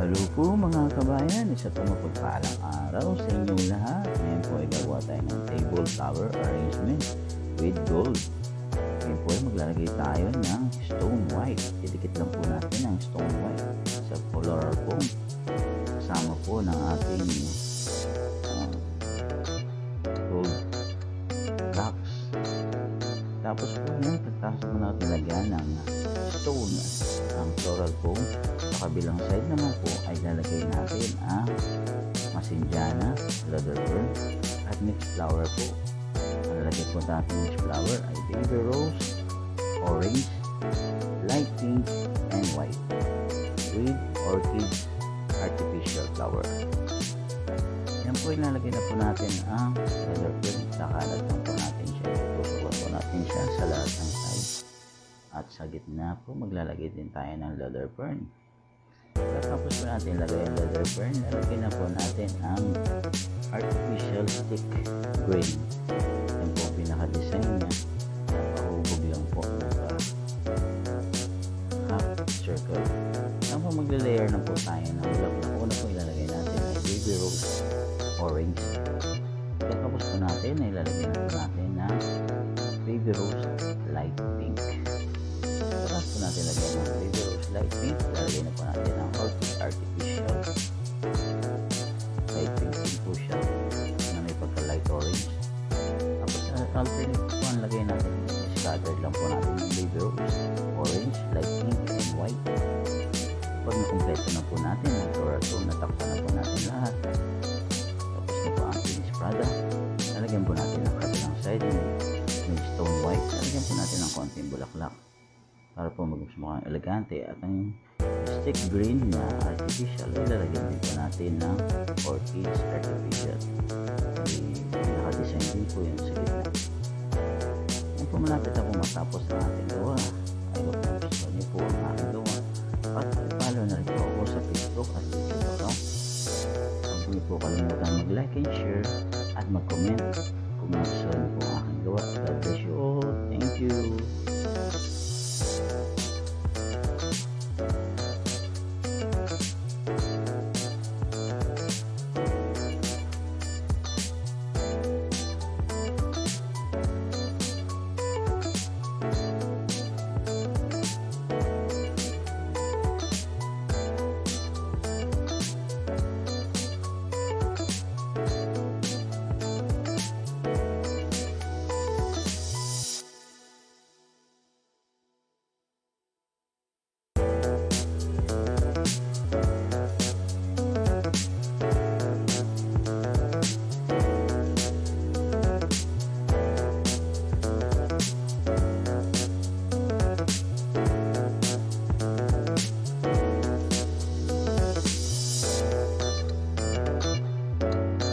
Hello po mga kabayan, isa po mapagpalang araw sa inyong lahat. Ngayon po ay gagawa tayo ng table tower arrangement with gold. Ngayon po ay maglalagay tayo ng stone white. Didikit lang po natin ang stone white sa floral foam. Kasama po ng ating gold blocks. Tapos po yan, pagkatapos po natin lagyan ng stone ang floral foam. Sa kabilang side naman po ay lalagay natin ang masinjana, leather pearl at mixed flower po. Ang lalagay po natin mixed flower ay baby rose, orange, light pink, and white with orchid artificial flower. Yan po, ilalagay na po natin ang leather pearl. Nakalat lang po natin siya. Tutusuan po natin siya sa lahat ng side. At sa gitna po, maglalagay din tayo ng leather pearl. Tapos po natin ilagay ang leather pearl, lalagay na po natin ang artificial stick grain. Yan po ang pinaka-design niya. Napahubog lang po na half circle. Yan po, magla-layer na po tayo ng bulaklak. Una po ilalagay natin ay baby rose orange. Tapos po natin ay ilalagay na po natin na baby rose light pink. Tapos po natin lagay ng baby rose light pink. Ilalagay na po natin ang orchid artificial light pink din po siya na may pagka light orange. Tapos alternate po ang lagay natin, scattered lang po natin ng baby rose orange, light pink, and white. Pag nakumpleto na po natin ang floral foam, natakpan na po natin lahat. Tapos na po ang finished product. Lalagyan po natin ang kabilang side may stone white. Lalagyan po natin ang konting bulaklak para po magmukhang elegante. At ang stick green na artificial, ilalagyan din po natin ng orchids artificial. Naka-design din po yun sa gitna. Yan po, malapit na po matapos ang ating gawa. I hope na gusto niyo po ang aking gawa. At follow na rin po ako sa Facebook at YouTube account. Huwag niyo po kalimutan mag-like and share at mag-comment kung